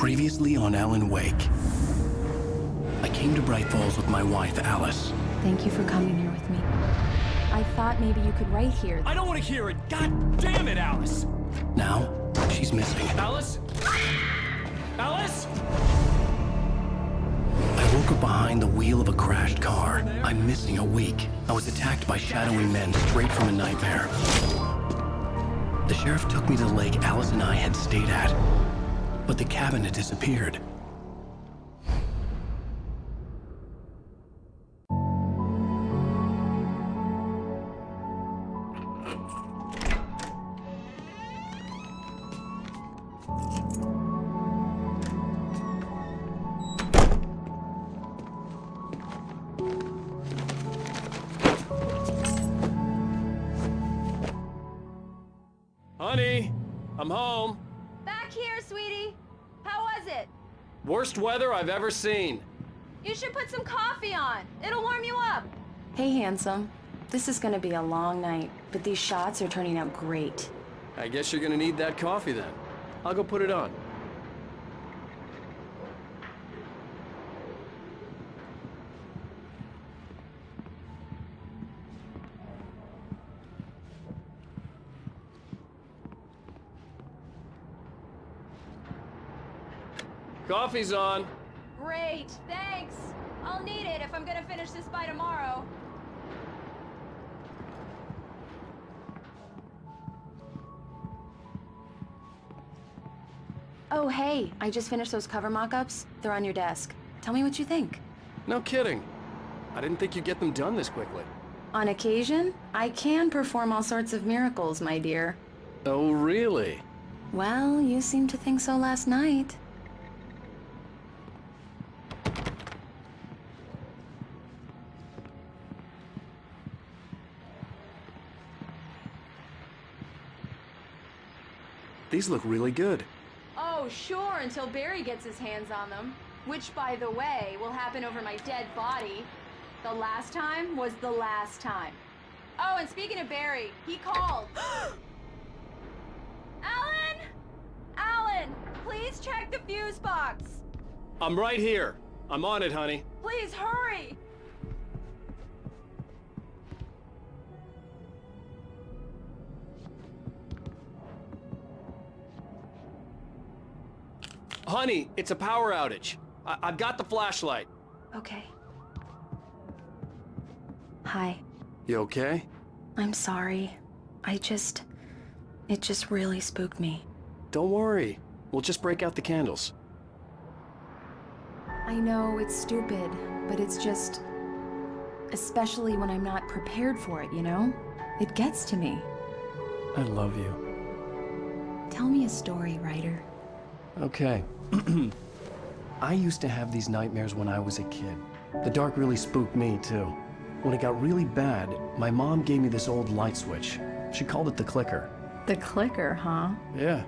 Previously on Alan Wake. I came to Bright Falls with my wife, Alice. Thank you for coming here with me. I thought maybe you could write here. I don't want to hear it! God damn it, Alice! Now, she's missing. Alice? Alice? I woke up behind the wheel of a crashed car. I'm missing a week. I was attacked by shadowy men straight from a nightmare. The sheriff took me to the lake Alice and I had stayed at, but the cabin had disappeared. Honey, I'm home. Back here, sweetie. How was it? Worst weather I've ever seen. You should put some coffee on. It'll warm you up. Hey, handsome. This is gonna be a long night, but these shots are turning out great. I guess you're gonna need that coffee then. I'll go put it on. Coffee's on. Great, thanks. I'll need it if I'm gonna finish this by tomorrow. Oh, hey, I just finished those cover mock-ups. They're on your desk. Tell me what you think. No kidding. I didn't think you'd get them done this quickly. On occasion, I can perform all sorts of miracles, my dear. Oh, really? Well, you seemed to think so last night. These look really good. Oh, sure, until Barry gets his hands on them. Which, by the way, will happen over my dead body. The last time was the last time. Oh, and speaking of Barry, he called. Alan! Alan, please check the fuse box. I'm right here. I'm on it, honey. Please hurry. Honey, it's a power outage. I've got the flashlight. Okay. Hi. You okay? I'm sorry. It just really spooked me. Don't worry. We'll just break out the candles. I know it's stupid, but it's just... especially when I'm not prepared for it, you know? It gets to me. I love you. Tell me a story, writer. Okay. I used to have these nightmares when I was a kid. The dark really spooked me, too. When it got really bad, my mom gave me this old light switch. She called it the clicker. The clicker, huh? Yeah.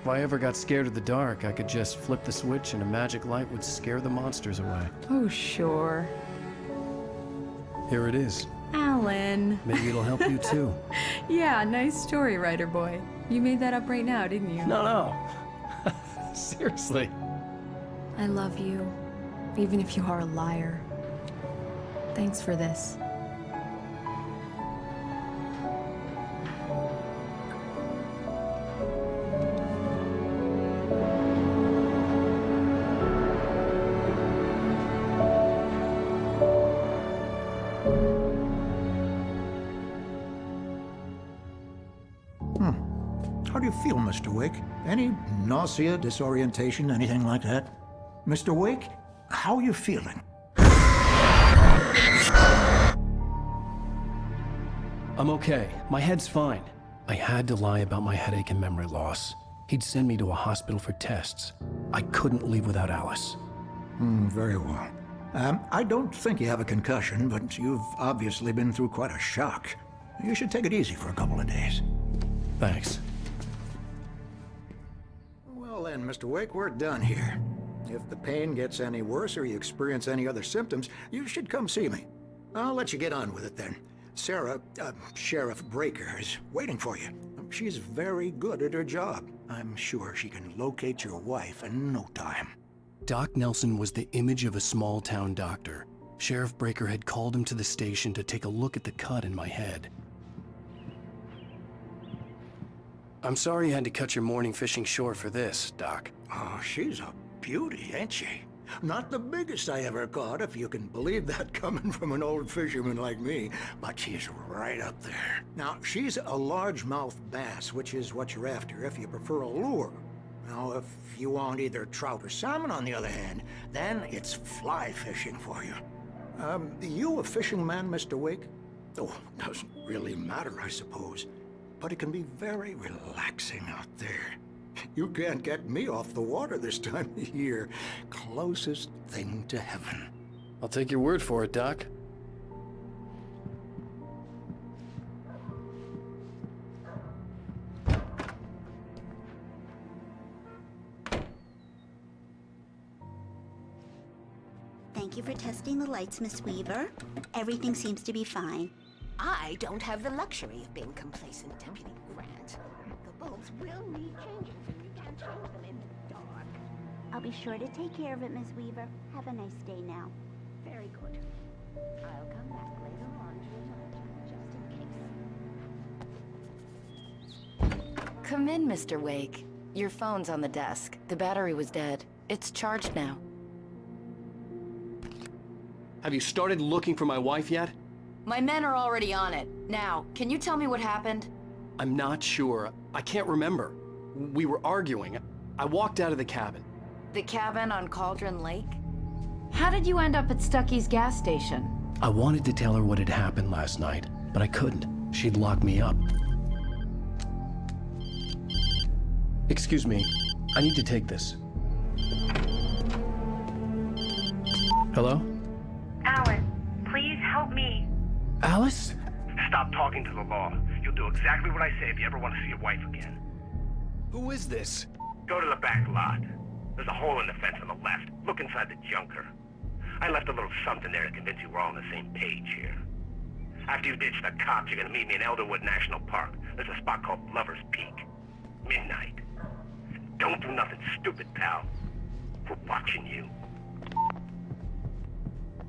If I ever got scared of the dark, I could just flip the switch and a magic light would scare the monsters away. Oh, sure. Here it is. Alan. Maybe it'll help you, too. Yeah, nice story, writer boy. You made that up right now, didn't you? No. Seriously. I love you, even if you are a liar. Thanks for this. How do you feel, Mr. Wake? Any nausea, disorientation, anything like that? Mr. Wake, how are you feeling? I'm okay. My head's fine. I had to lie about my headache and memory loss. He'd send me to a hospital for tests. I couldn't leave without Alice. Very well. I don't think you have a concussion, but you've obviously been through quite a shock. You should take it easy for a couple of days. Thanks. Well then, Mr. Wake, we're done here. If the pain gets any worse or you experience any other symptoms, you should come see me. I'll let you get on with it then. Sarah, Sheriff Breaker, is waiting for you. She's very good at her job. I'm sure she can locate your wife in no time. Doc Nelson was the image of a small-town doctor. Sheriff Breaker had called him to the station to take a look at the cut in my head. I'm sorry you had to cut your morning fishing short for this, Doc. Oh, she's a beauty, ain't she? Not the biggest I ever caught, if you can believe that coming from an old fisherman like me, but she's right up there. Now, she's a largemouth bass, which is what you're after if you prefer a lure. Now, if you want either trout or salmon, on the other hand, then it's fly fishing for you. You a fishing man, Mr. Wake? Oh, doesn't really matter, I suppose. But it can be very relaxing out there. You can't get me off the water this time of year. Closest thing to heaven. I'll take your word for it, Doc. Thank you for testing the lights, Miss Weaver. Everything seems to be fine. I don't have the luxury of being complacent, Deputy Grant. The bulbs will need changing, and you can't change them in the dark. I'll be sure to take care of it, Miss Weaver. Have a nice day now. Very good. I'll come back later on to remind you, just in case. Come in, Mr. Wake. Your phone's on the desk. The battery was dead. It's charged now. Have you started looking for my wife yet? My men are already on it. Now, can you tell me what happened? I'm not sure. I can't remember. We were arguing. I walked out of the cabin. The cabin on Cauldron Lake? How did you end up at Stucky's gas station? I wanted to tell her what had happened last night, but I couldn't. She'd locked me up. Excuse me. I need to take this. Hello? Alice, please help me. Alice? Stop talking to the law. You'll do exactly what I say if you ever want to see your wife again. Who is this? Go to the back lot. There's a hole in the fence on the left. Look inside the junker. I left a little something there to convince you we're all on the same page here. After you ditch the cops, you're gonna meet me in Elderwood National Park. There's a spot called Lover's Peak. Midnight. Don't do nothing stupid, pal. We're watching you.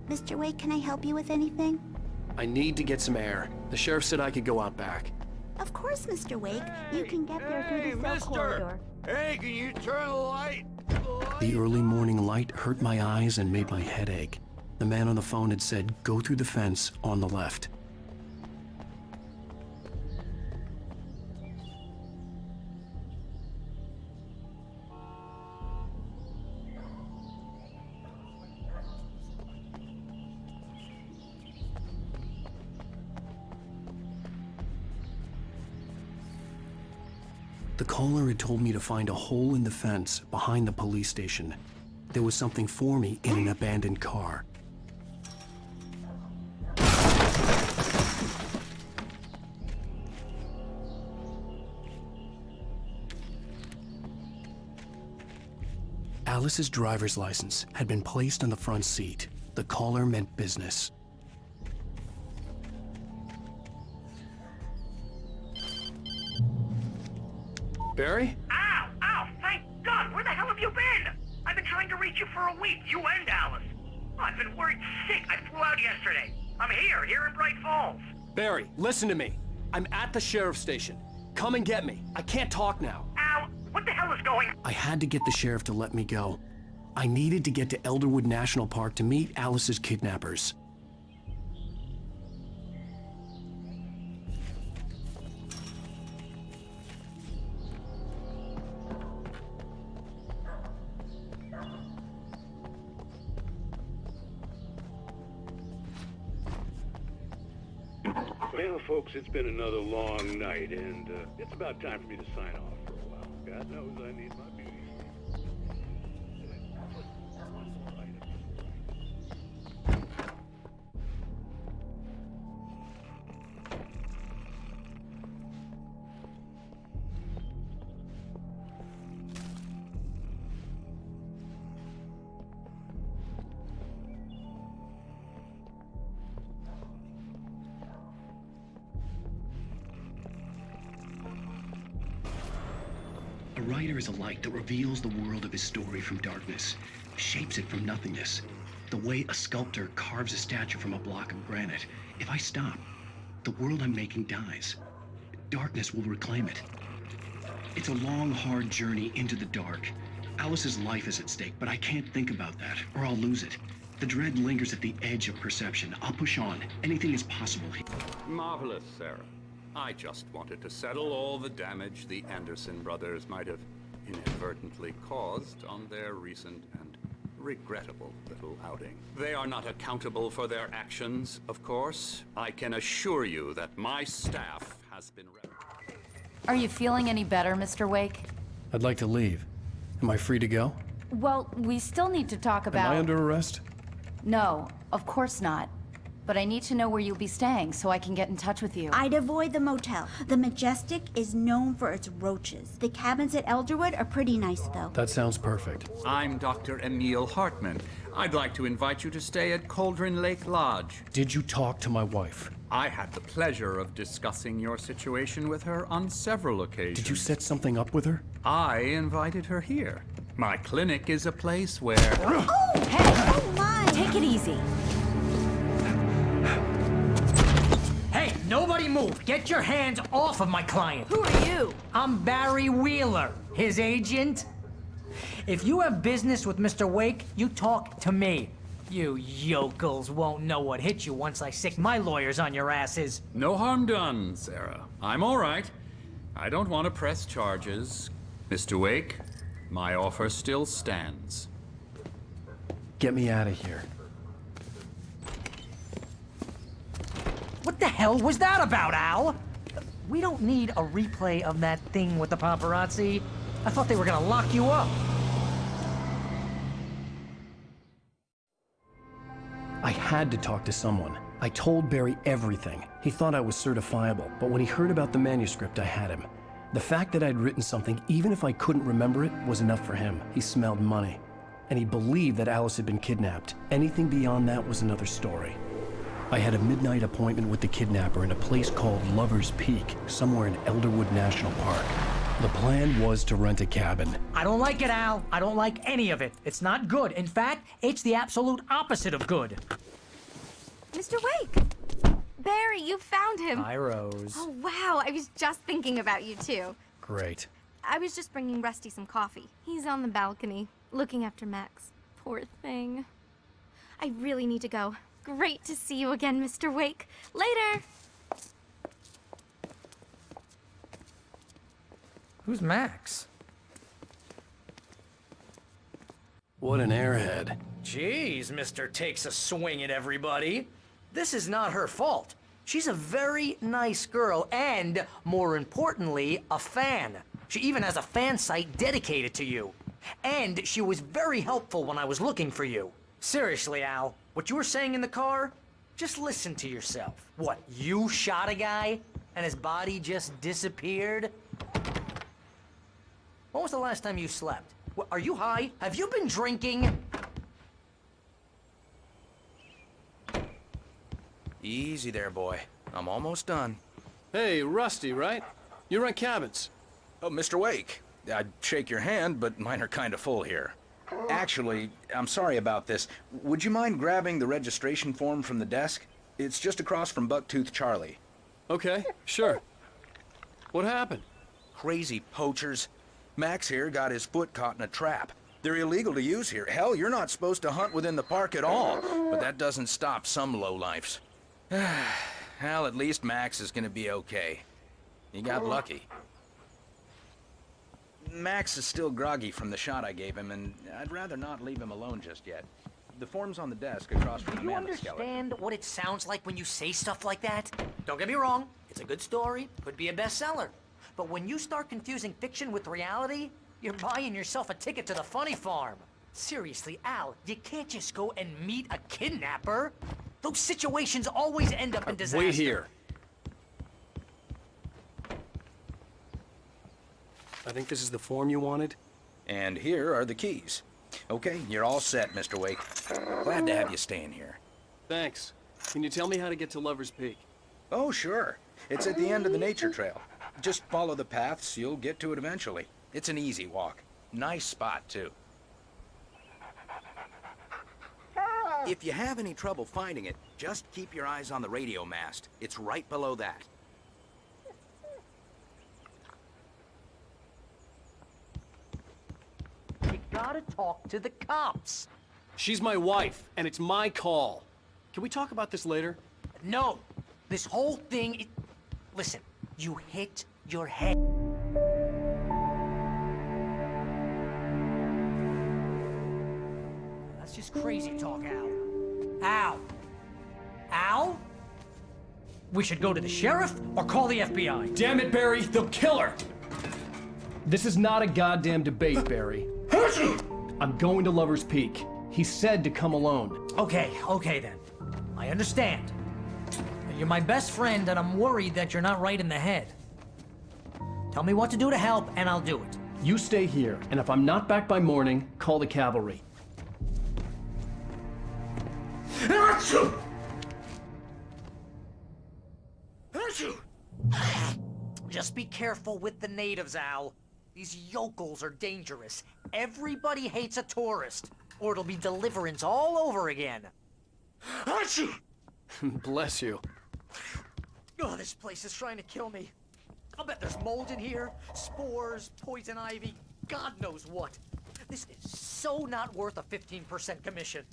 Mr. Wake, can I help you with anything? I need to get some air. The sheriff said I could go out back. Of course, Mr. Wake. You can get there through the cell corridor. Hey, can you turn the light? The early morning light hurt my eyes and made my head ache. The man on the phone had said, go through the fence on the left. The caller had told me to find a hole in the fence behind the police station. There was something for me in an abandoned car. Alice's driver's license had been placed on the front seat. The caller meant business. Barry? Ow! Ow! Thank God! Where the hell have you been? I've been trying to reach you for a week, you and Alice. Oh, I've been worried sick. I flew out yesterday. I'm here in Bright Falls. Barry, listen to me. I'm at the sheriff's station. Come and get me. I can't talk now. Ow! What the hell is going on? I had to get the sheriff to let me go. I needed to get to Elderwood National Park to meet Alice's kidnappers. Well, folks, it's been another long night, and it's about time for me to sign off for a while. God knows I need my beauty sleep. One more item. writer is a light that reveals the world of his story from darkness, shapes it from nothingness. The way a sculptor carves a statue from a block of granite. If I stop, the world I'm making dies. Darkness will reclaim it. It's a long, hard journey into the dark. Alice's life is at stake, but I can't think about that, or I'll lose it. The dread lingers at the edge of perception. I'll push on. Anything is possible. Marvelous, Sarah. I just wanted to settle all the damage the Anderson brothers might have inadvertently caused on their recent and regrettable little outing. They are not accountable for their actions, of course. I can assure you that my staff has been... Are you feeling any better, Mr. Wake? I'd like to leave. Am I free to go? Well, we still need to talk about... Am I under arrest? No, of course not. But I need to know where you'll be staying so I can get in touch with you. I'd avoid the motel. The Majestic is known for its roaches. The cabins at Elderwood are pretty nice, though. That sounds perfect. I'm Dr. Emil Hartman. I'd like to invite you to stay at Cauldron Lake Lodge. Did you talk to my wife? I had the pleasure of discussing your situation with her on several occasions. Did you set something up with her? I invited her here. My clinic is a place where... Oh! Hey! Oh, my! Take it easy. Hey, nobody move! Get your hands off of my client! Who are you? I'm Barry Wheeler, his agent. If you have business with Mr. Wake, you talk to me. You yokels won't know what hit you once I sick my lawyers on your asses. No harm done, Sarah. I'm all right. I don't want to press charges. Mr. Wake, my offer still stands. Get me out of here. What the hell was that about, Al? We don't need a replay of that thing with the paparazzi. I thought they were gonna lock you up. I had to talk to someone. I told Barry everything. He thought I was certifiable, but when he heard about the manuscript, I had him. The fact that I'd written something, even if I couldn't remember it, was enough for him. He smelled money. And he believed that Alice had been kidnapped. Anything beyond that was another story. I had a midnight appointment with the kidnapper in a place called Lover's Peak, somewhere in Elderwood National Park. The plan was to rent a cabin. I don't like it, Al. I don't like any of it. It's not good. In fact, it's the absolute opposite of good. Mr. Wake! Barry, you found him! Hi, Rose. Oh, wow. I was just thinking about you, too. Great. I was just bringing Rusty some coffee. He's on the balcony, looking after Max. Poor thing. I really need to go. Great to see you again, Mr. Wake. Later! Who's Max? What an airhead. Jeez, Mr. Takes a swing at everybody. This is not her fault. She's a very nice girl and, more importantly, a fan. She even has a fan site dedicated to you. And she was very helpful when I was looking for you. Seriously, Al, what you were saying in the car, just listen to yourself. What, you shot a guy and his body just disappeared? When was the last time you slept? What, are you high? Have you been drinking? Easy there, boy. I'm almost done. Hey, Rusty, right? You rent cabins. Oh, Mr. Wake. I'd shake your hand, but mine are kind of full here. Actually, I'm sorry about this. Would you mind grabbing the registration form from the desk? It's just across from Bucktooth Charlie. Okay, sure. What happened? Crazy poachers. Max here got his foot caught in a trap. They're illegal to use here. Hell, you're not supposed to hunt within the park at all. But that doesn't stop some lowlifes. Well, at least Max is gonna be okay. He got lucky. Max is still groggy from the shot I gave him, and I'd rather not leave him alone just yet. The form's on the desk across from the Do you mammoth skeleton. understand what it sounds like when you say stuff like that? Don't get me wrong, it's a good story, could be a bestseller. But when you start confusing fiction with reality, you're buying yourself a ticket to the funny farm. Seriously, Al, you can't just go and meet a kidnapper. Those situations always end up in disaster. Wait here. I think this is the form you wanted. And here are the keys. Okay, you're all set, Mr. Wake. Glad to have you staying here. Thanks. Can you tell me how to get to Lover's Peak? Oh, sure. It's at the end of the nature trail. Just follow the paths, you'll get to it eventually. It's an easy walk. Nice spot, too. If you have any trouble finding it, just keep your eyes on the radio mast. It's right below that. You gotta talk to the cops. She's my wife, and it's my call. Can we talk about this later? No. This whole thing... Listen, you hit your head. That's just crazy talk, Al. Al? Al? We should go to the sheriff or call the FBI. Damn it, Barry, they'll kill her! This is not a goddamn debate, Barry. I'm going to Lover's Peak. He said to come alone. Okay then. I understand. You're my best friend, and I'm worried that you're not right in the head. Tell me what to do to help, and I'll do it. You stay here, and if I'm not back by morning, call the cavalry. Just be careful with the natives, Al. These yokels are dangerous. Everybody hates a tourist, or it'll be deliverance all over again. Bless you. Oh, this place is trying to kill me. I'll bet there's mold in here, spores, poison ivy, God knows what. This is so not worth a 15% commission.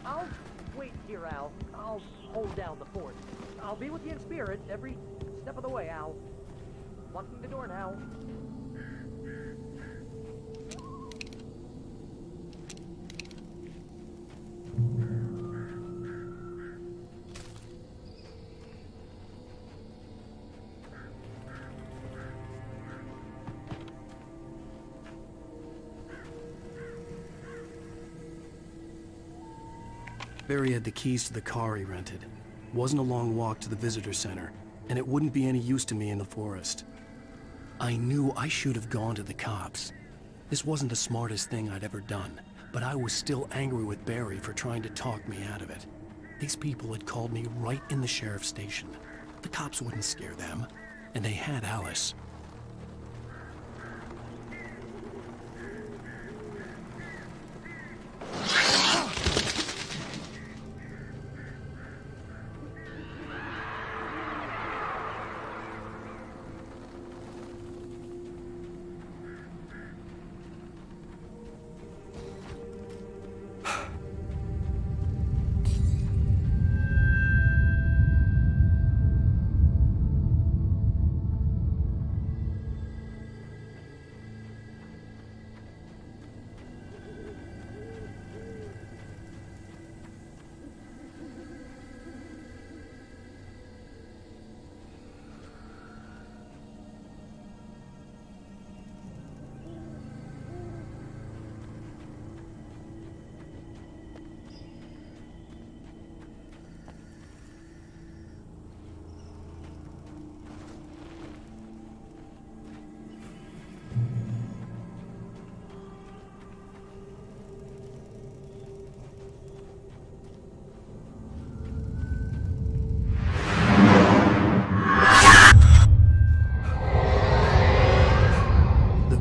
I'll wait here, Al. I'll hold down the fort. I'll be with you in spirit every step of the way, Al. Locking the door now. Barry had the keys to the car he rented. Wasn't a long walk to the visitor center, and it wouldn't be any use to me in the forest. I knew I should have gone to the cops. This wasn't the smartest thing I'd ever done, but I was still angry with Barry for trying to talk me out of it. These people had called me right in the sheriff's station. The cops wouldn't scare them, and they had Alice.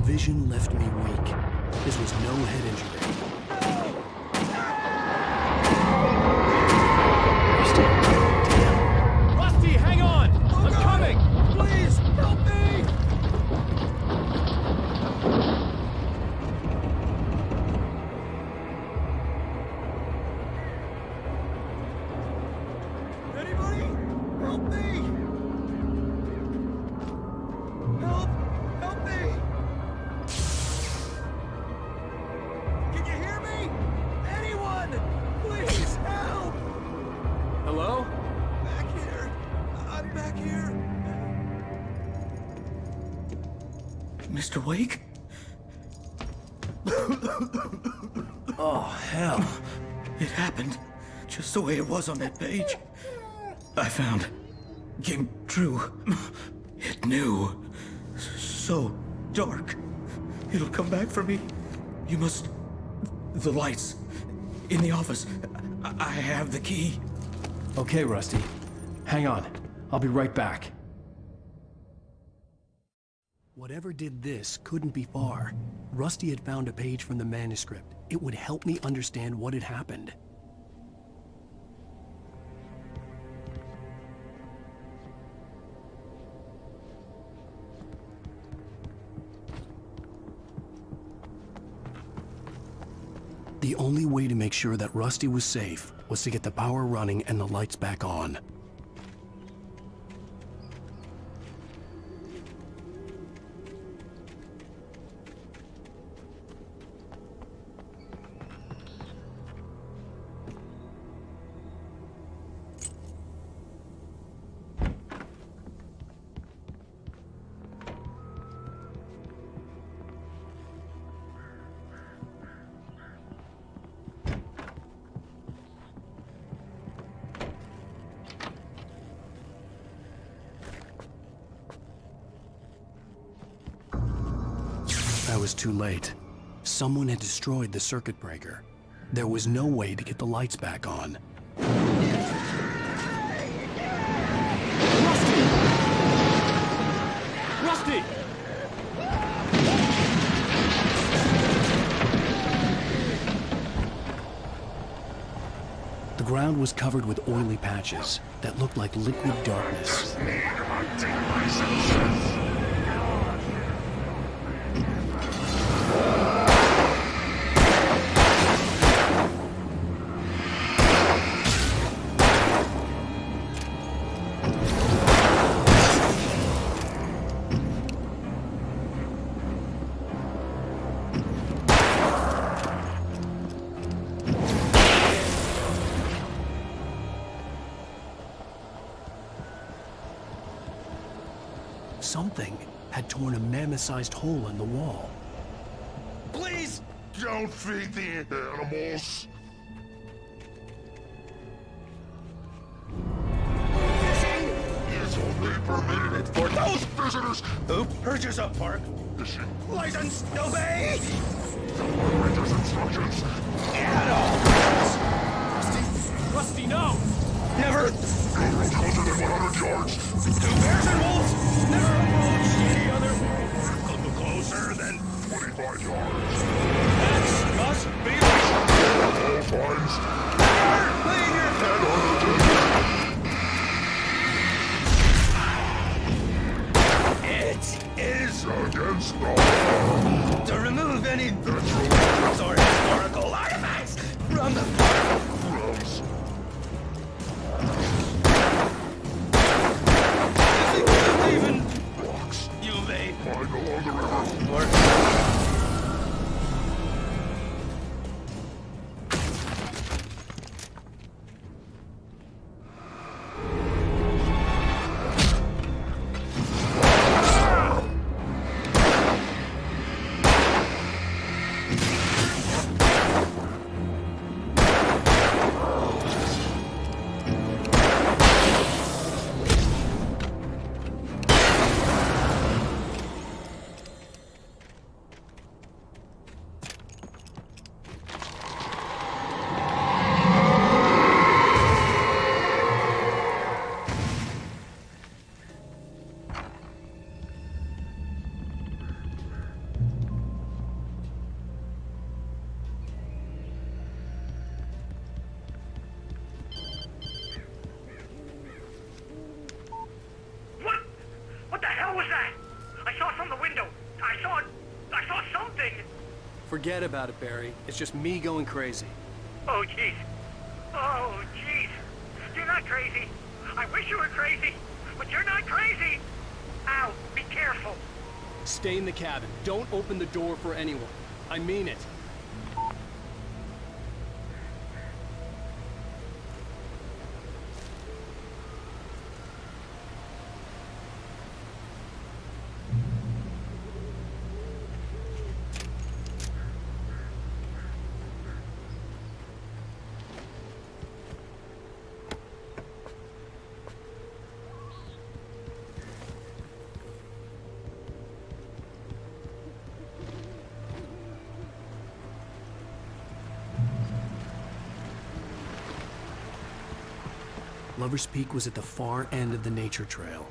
Vision left me weak. This was no head injury. Rusty, hang on! I'm coming! Please, help me! Anybody? Help me! Help! Help me! Can you hear me? Anyone! Please, help! Hello? Back here. I'm back here. Mr. Wake? Oh, hell. It happened just the way it was on that page. I found. Came true. It knew. So dark. It'll come back for me. You must... The lights. In the office. I have the key. Okay, Rusty. Hang on. I'll be right back. Whatever did this couldn't be far. Rusty had found a page from the manuscript. It would help me understand what had happened. The only way to make sure that Rusty was safe was to get the power running and the lights back on. I was too late. Someone had destroyed the circuit breaker. There was no way to get the lights back on. Rusty! The ground was covered with oily patches that looked like liquid darkness. Something had torn a mammoth-sized hole in the wall. Please! Don't feed the animals. Fishing Is only permitted for those visitors. who purchase a park Fishing. license. Obey! The operator's instructions. At all! Rusty, no! Never! Go closer than 100 yards. To bears and wolves, never approach any other. Closer than 25 yards. that must be All fines. never lay your head on the It is Against the law. to remove any That's or historical artifacts from the park. rules. Even Rocks. you may Find along the river. or What the hell was that? I saw it from the window. I saw something. Forget about it, Barry. It's just me going crazy. Oh, jeez. Oh, jeez. You're not crazy. I wish you were crazy, but you're not crazy. Ow, be careful. Stay in the cabin. Don't open the door for anyone. I mean it. Lover's Peak was at the far end of the nature trail.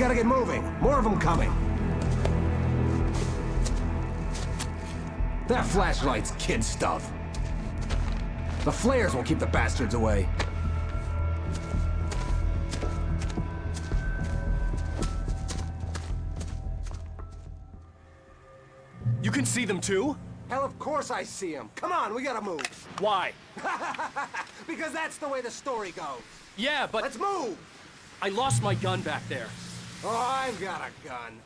gotta get moving. More of them coming. That flashlight's kid stuff. The flares will keep the bastards away. You can see them too? Hell, of course I see them. Come on, we gotta move. Why? Because that's the way the story goes. Yeah, but... Let's move! I lost my gun back there. Oh, I've got a gun.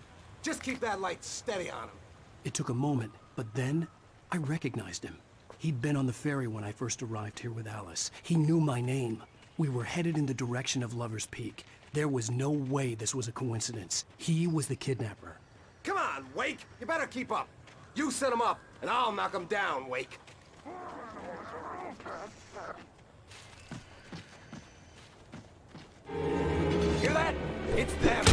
Just keep that light steady on him. It took a moment, but then I recognized him. He'd been on the ferry when I first arrived here with Alice. He knew my name. We were headed in the direction of Lover's Peak. There was no way this was a coincidence. He was the kidnapper. Come on, Wake! You better keep up. You set him up, and I'll knock him down, Wake. Hear that? It's them!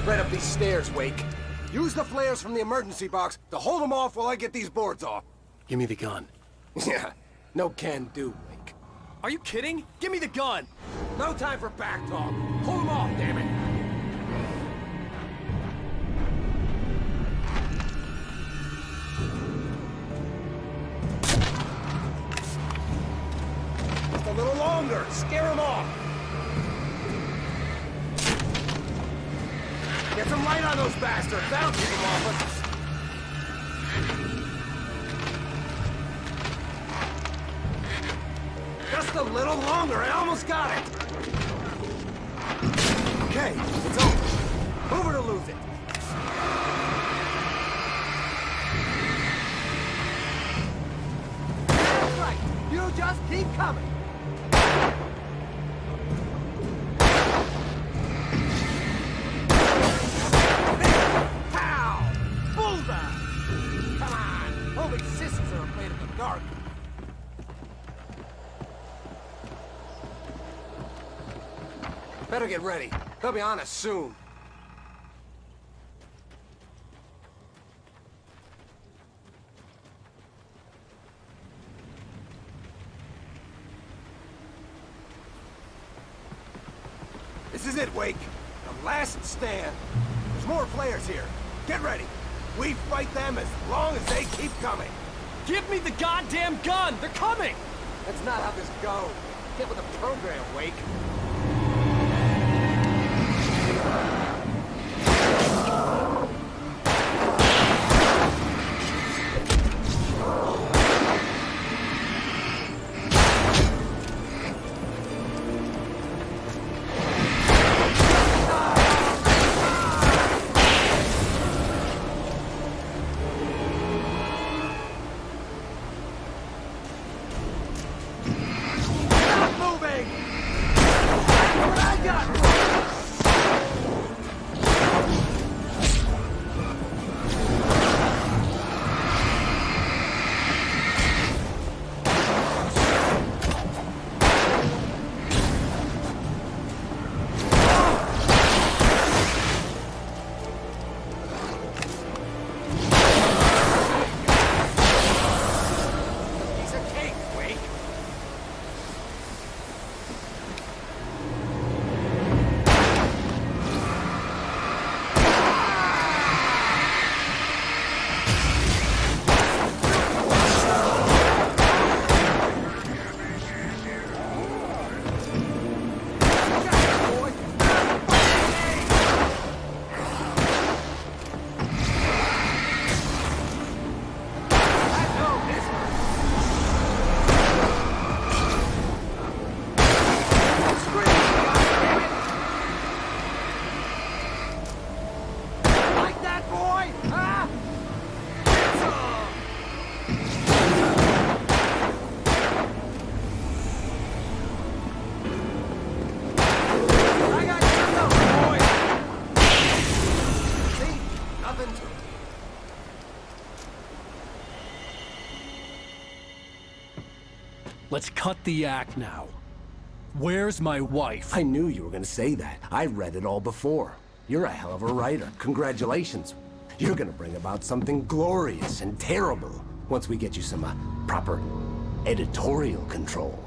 Right up these stairs, Wake. Use the flares from the emergency box to hold them off while I get these boards off. Give me the gun. Yeah, no can do, Wake. Are you kidding? Give me the gun! No time for back talk. Hold them off, damn it. Just a little longer. Scare them off. Get some light on those bastards. That'll keep them off us. Just a little longer. I almost got it. Okay, it's over. Move or to lose it. That's right. You just keep coming. Dark. Better get ready. They'll be on us soon. This is it, Wake. The last stand. There's more players here. Get ready. We fight them as long as they keep coming. Give me the goddamn gun! They're coming! That's not how this goes. Get with the program, Wake. Let's cut the act now. Where's my wife? I knew you were gonna say that. I read it all before. You're a hell of a writer. Congratulations. You're gonna bring about something glorious and terrible once we get you some proper editorial control.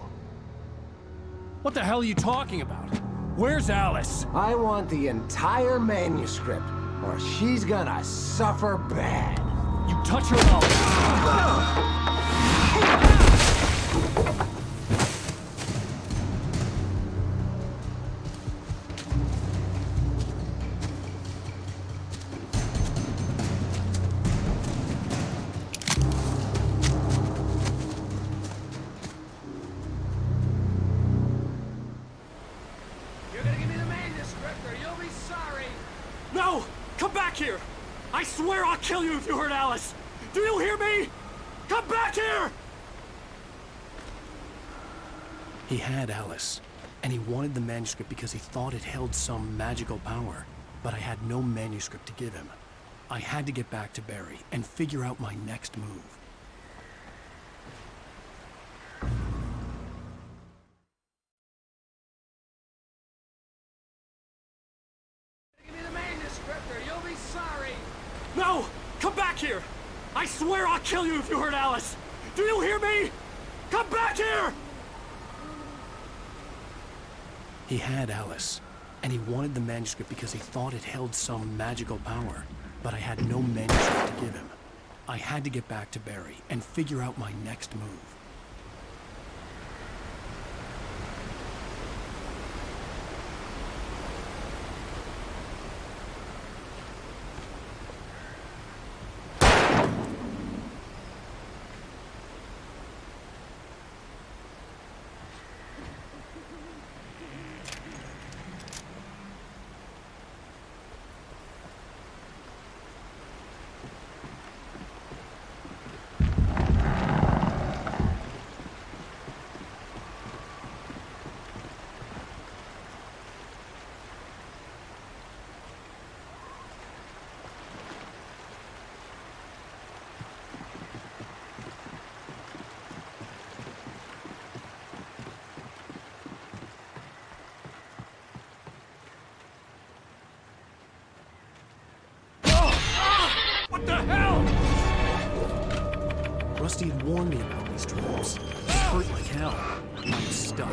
What the hell are you talking about? Where's Alice? I want the entire manuscript, or she's gonna suffer bad. You touch her mouth. You're gonna give me the manuscript or you'll be sorry. No! Come back here! I swear I'll kill you if you hurt Alice! Do you hear me? Come back here! He had Alice, and he wanted the manuscript because he thought it held some magical power. But I had no manuscript to give him. I had to get back to Barry and figure out my next move. Give me the manuscript or you'll be sorry. No! Come back here! I swear I'll kill you if you hurt Alice! Do you hear me? Come back here! He had Alice, and he wanted the manuscript because he thought it held some magical power. But I had no manuscript to give him. I had to get back to Barry and figure out my next move. What the hell? Rusty had warned me about these traps. It hurt like hell. I was stuck.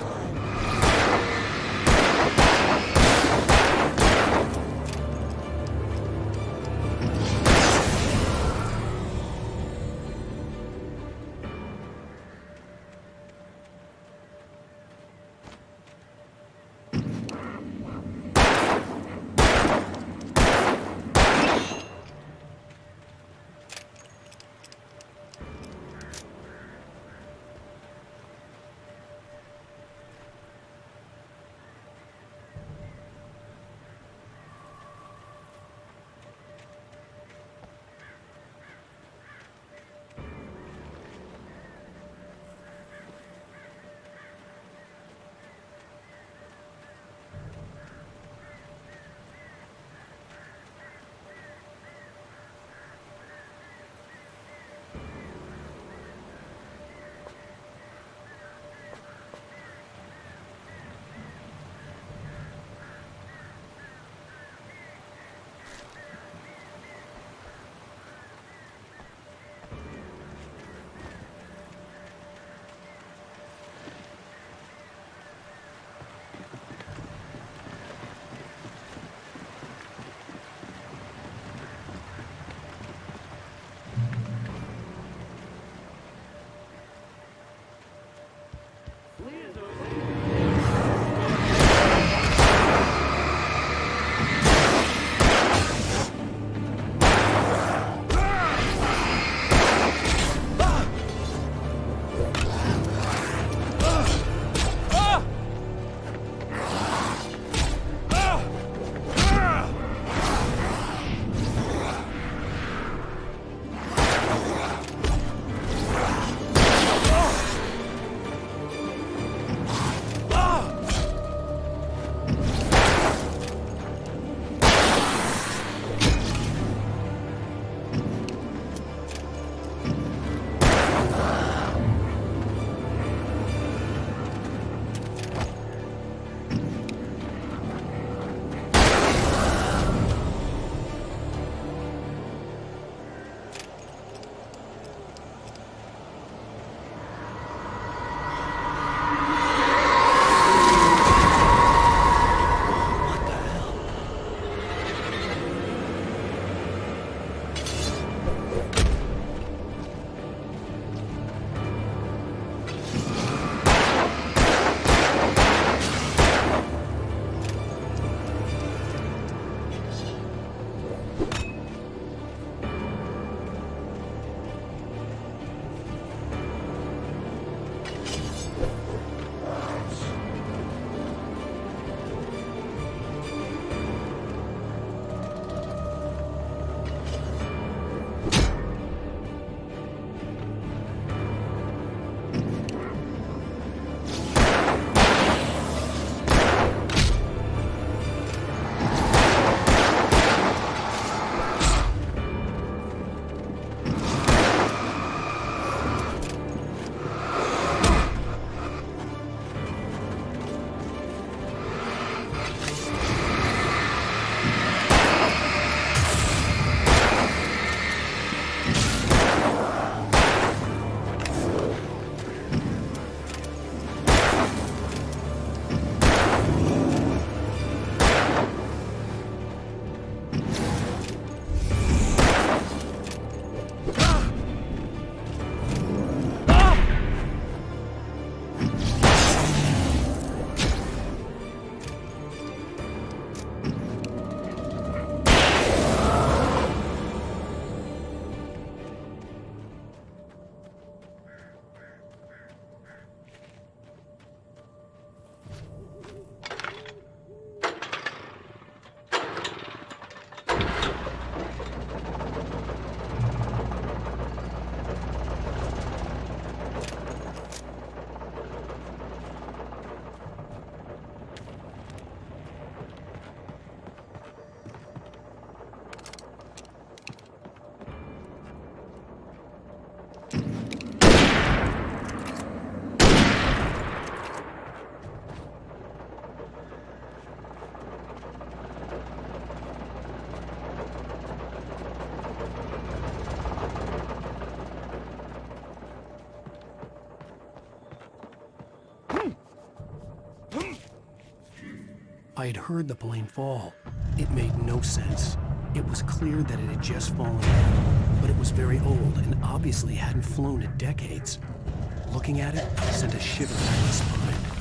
I had heard the plane fall. It made no sense. It was clear that it had just fallen down, but it was very old and obviously hadn't flown in decades. Looking at it sent a shiver down my spine.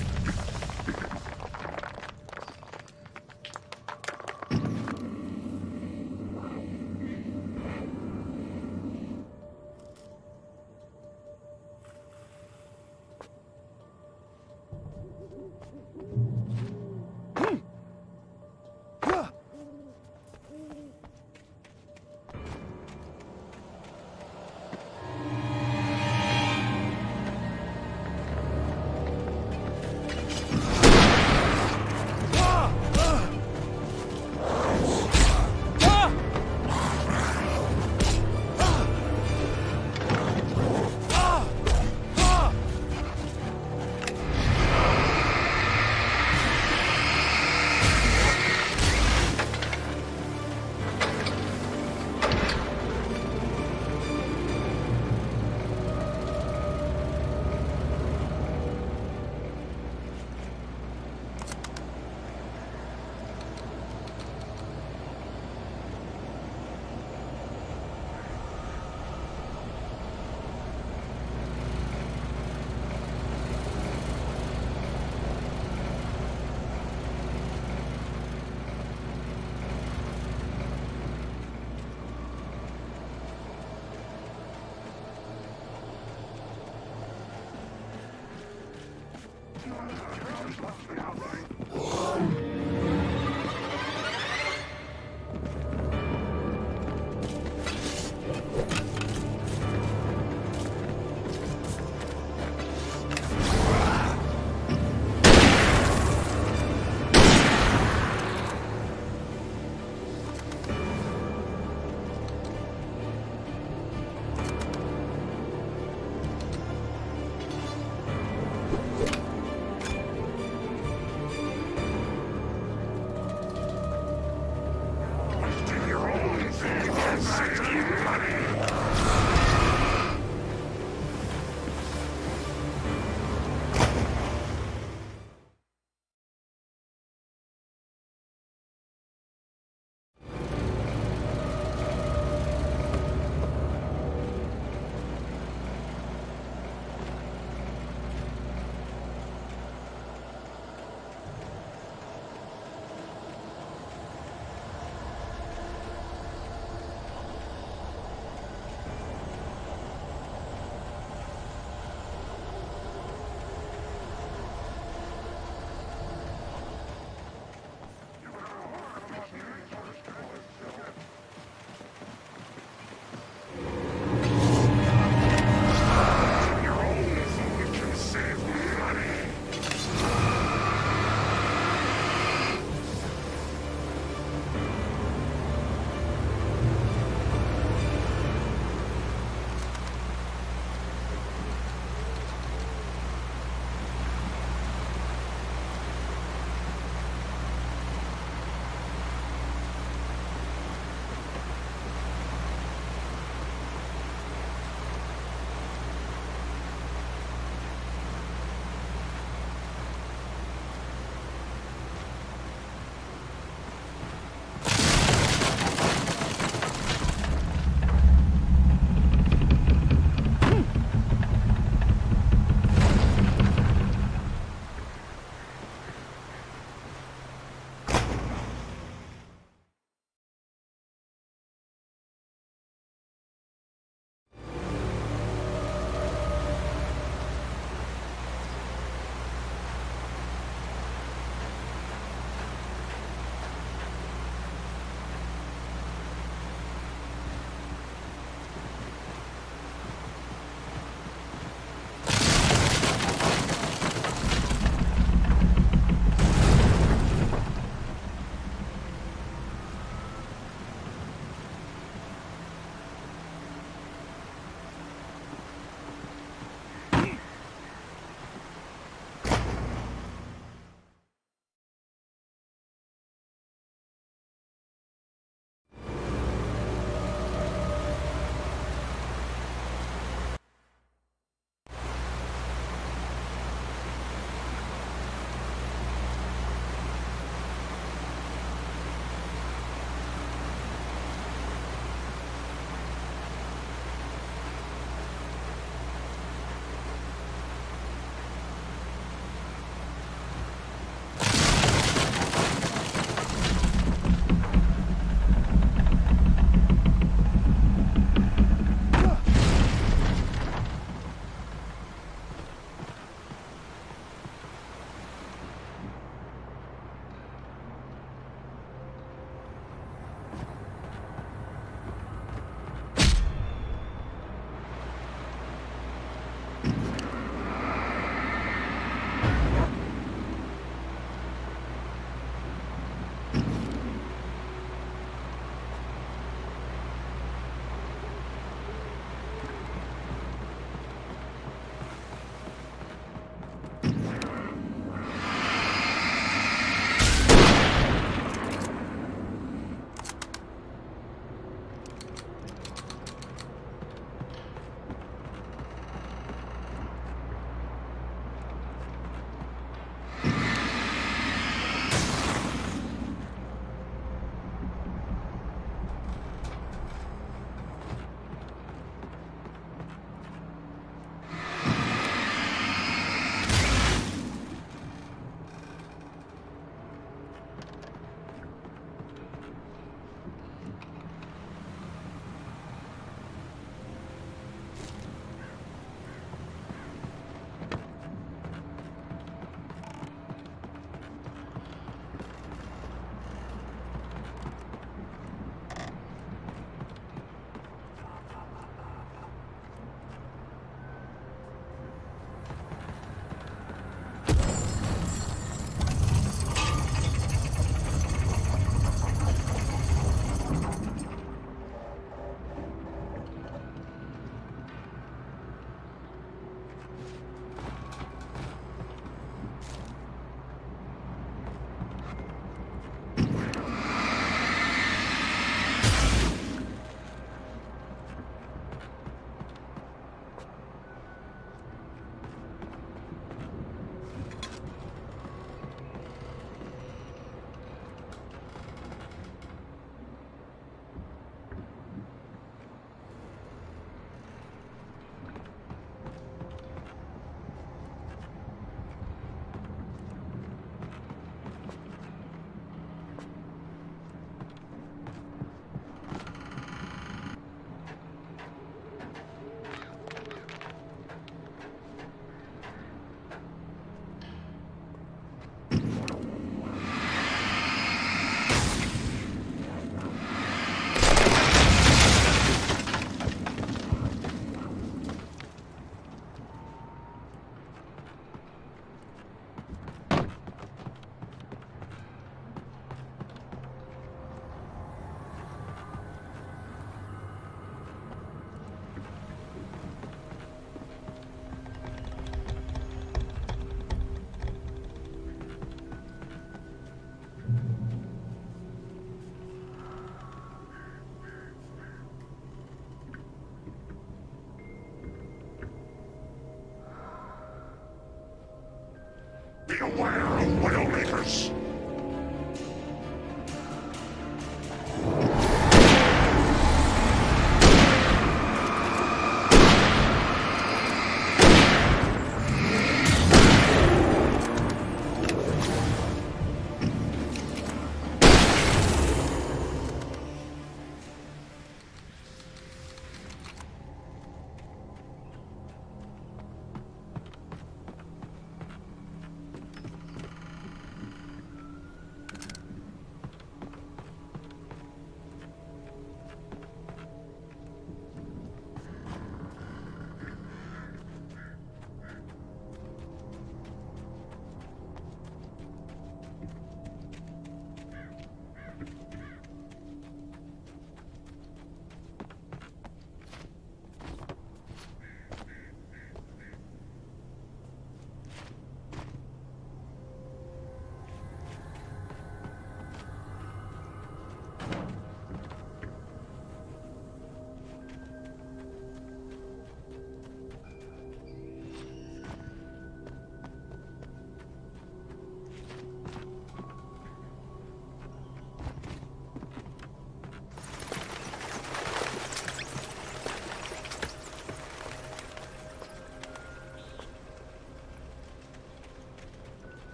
Beware of Widowmakers.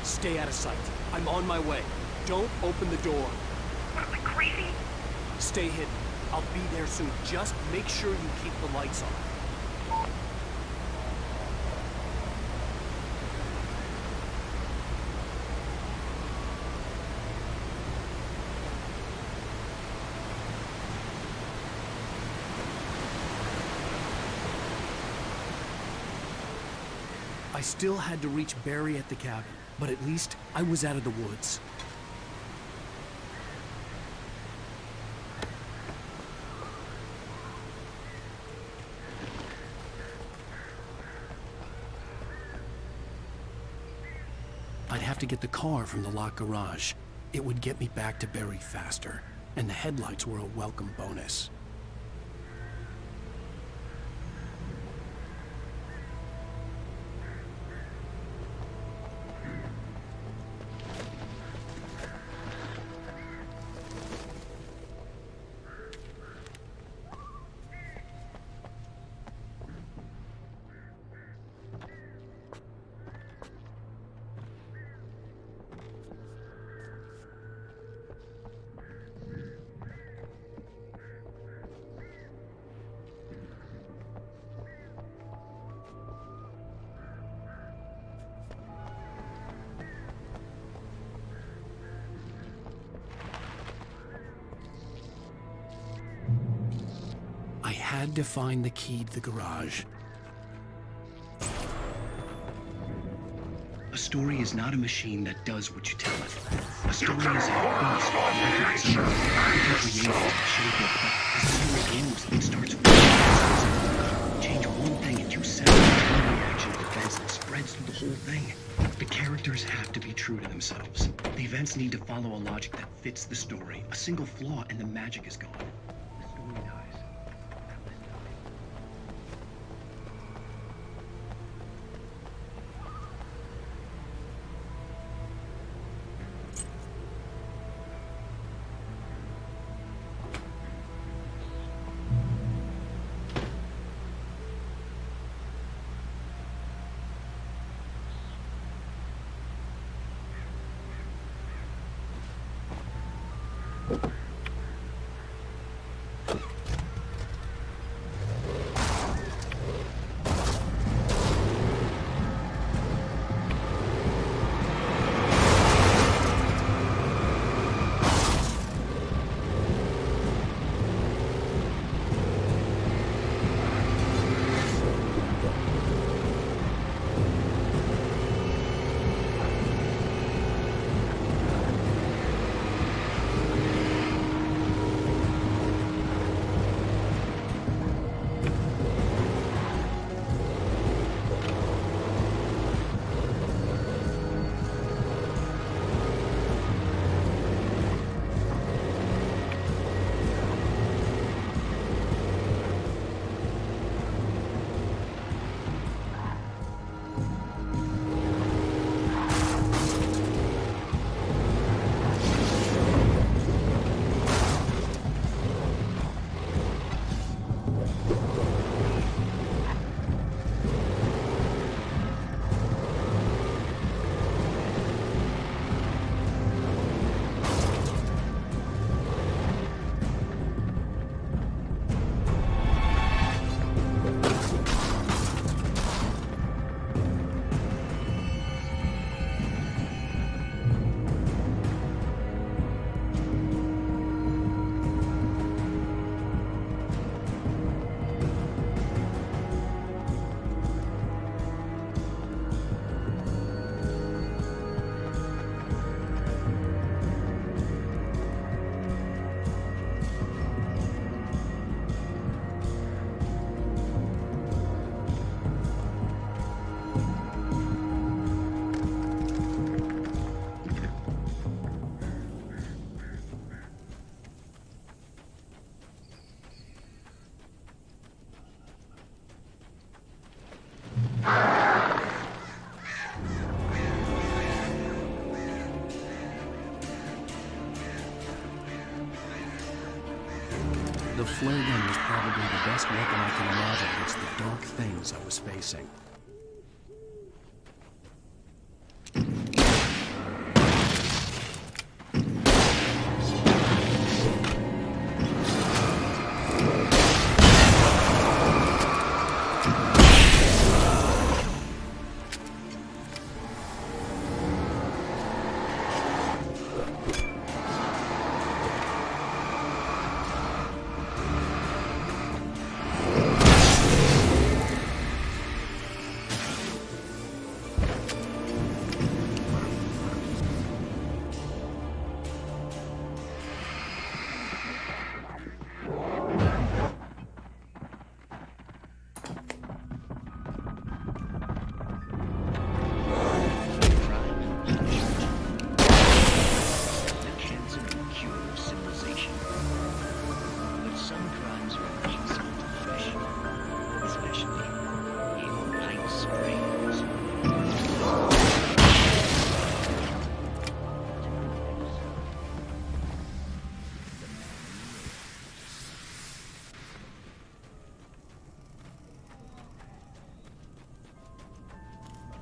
Stay out of sight. I'm on my way. Don't open the door. What, am I crazy? Stay hidden. I'll be there soon. Just make sure you keep the lights on. I still had to reach Barry at the cabin, but at least I was out of the woods. I'd have to get the car from the locked garage. It would get me back to Barry faster, and the headlights were a welcome bonus. had to find the key to the garage. A story is not a machine that does what you tell it. A story is a beast of records. You can create it, shape it, but as the story goes, it starts with change one thing and you set up a chain reaction of events that spreads through the whole thing. The characters have to be true to themselves. The events need to follow a logic that fits the story. A single flaw and the magic is gone. The story dies. The flare gun was probably the best weapon I can imagine against the dark things I was facing.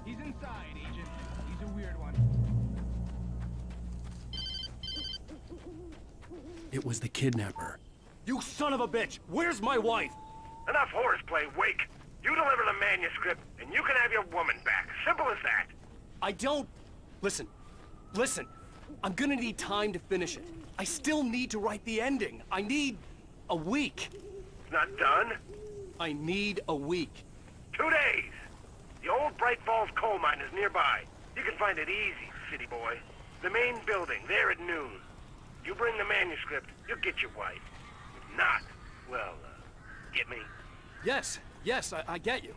He's inside, Agent. He's a weird one. It was the kidnapper. You son of a bitch! Where's my wife? Enough horseplay, Wake. You deliver the manuscript, and you can have your woman back. Simple as that. I don't... Listen. I'm gonna need time to finish it. I still need to write the ending. I need a week. Not done? I need a week. 2 days. The old Bright Falls coal mine is nearby. You can find it easy, city boy. The main building, there at noon. You bring the manuscript, you'll get your wife. If not, well, get me? Yes, I get you.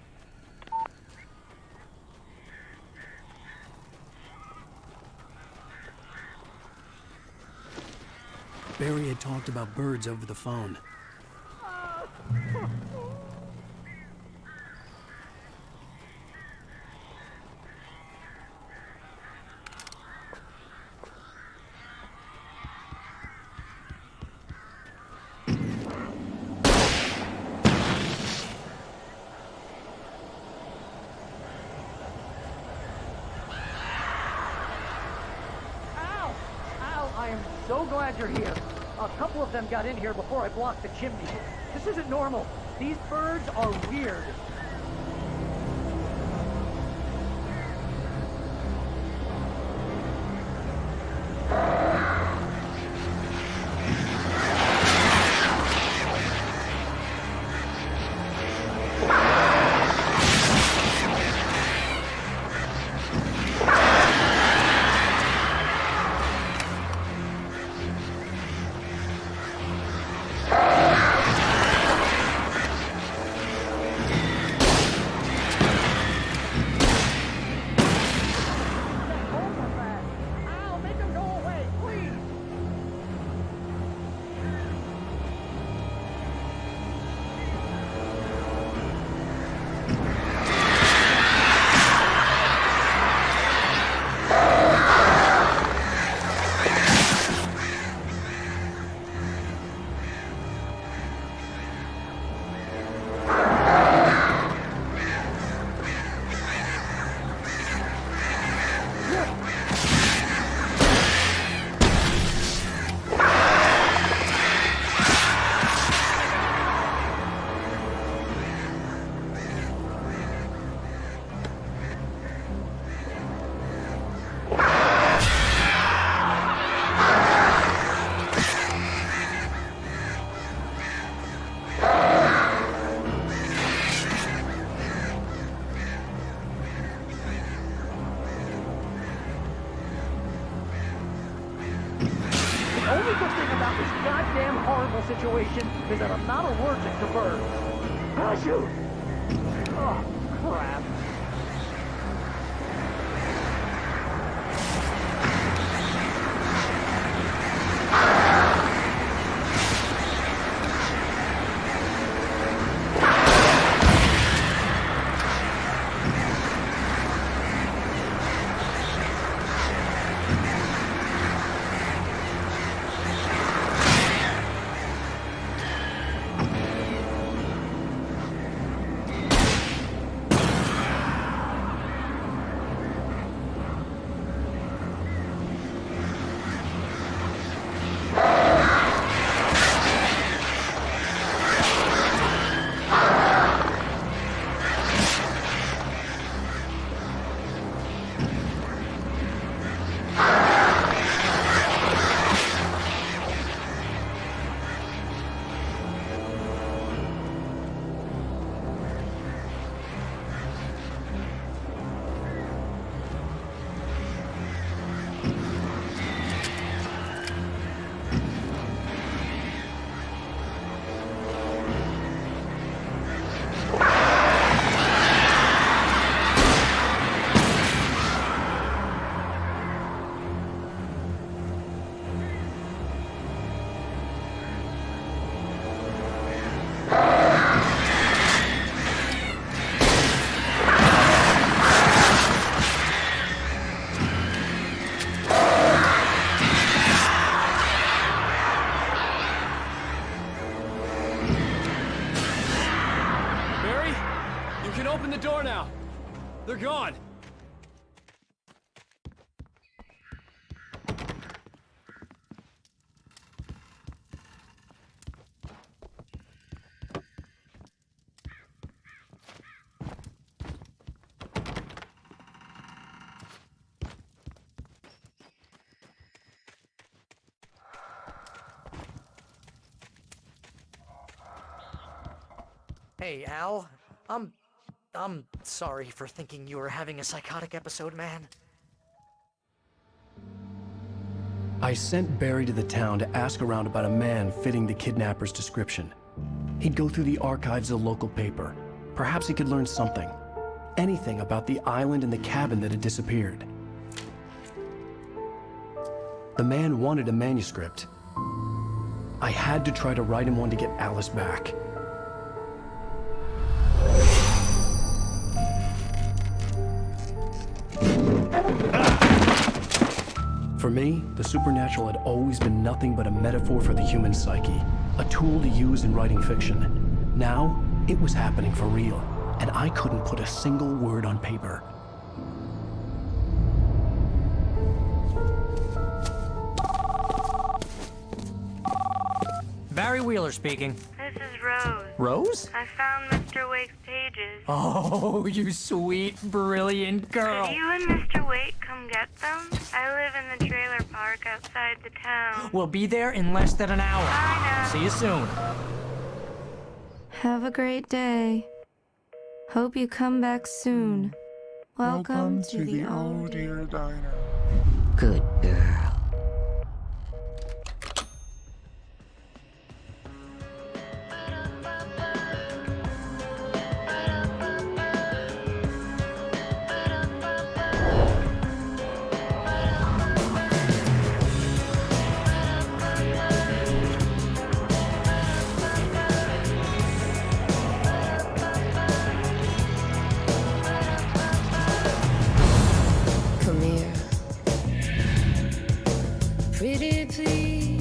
Barry had talked about birds over the phone. I am so glad you're here. A couple of them got in here before I blocked the chimney. This isn't normal. These birds are weird. The only good thing about this goddamn horrible situation is that I'm not allergic to birds. Ah, shoot! Oh, crap. Open the door now. They're gone. Hey, Al. I'm sorry for thinking you were having a psychotic episode, man. I sent Barry to the town to ask around about a man fitting the kidnapper's description. He'd go through the archives of the local paper. Perhaps he could learn something. Anything about the island and the cabin that had disappeared. The man wanted a manuscript. I had to try to write him one to get Alice back. For me, the supernatural had always been nothing but a metaphor for the human psyche, a tool to use in writing fiction. Now, it was happening for real, and I couldn't put a single word on paper. Barry Wheeler speaking. This is Rose. Rose? I found Mr. Wake's pages. Oh, you sweet, brilliant girl. Could you and Mr. Wake come get them? I live in the trailer park outside the town. We'll be there in less than an hour. Bye now. See you soon. Have a great day. Hope you come back soon. Welcome to the Old Deer Diner. Good girl. Come here, pretty please.